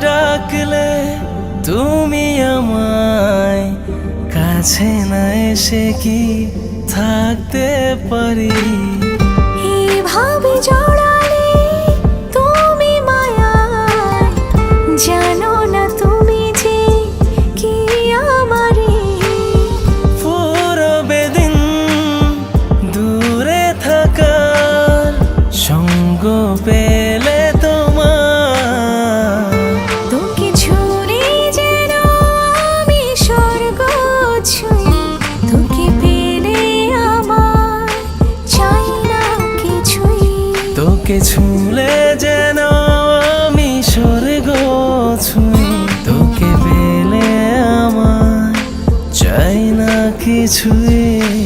ডাকলে তুমি আমায় কাছে না এসে কি থাকতে পারি? এইভাবে জড়ালে তুমি মায়ায়, জানো না তুমি যে কি আমারে। পুরো বেদিন দূরে থাকার সঙ্গ পেলে তোমার, তোকে ছুঁলে যেন আমি স্বর্গ ছুঁই, তোকে পেলে আমার চাই না কিছুই। তোকে ছুঁলে যেন আমি স্বর্গ ছুঁই, তোকে পেলে আমার চাই না কিছুই।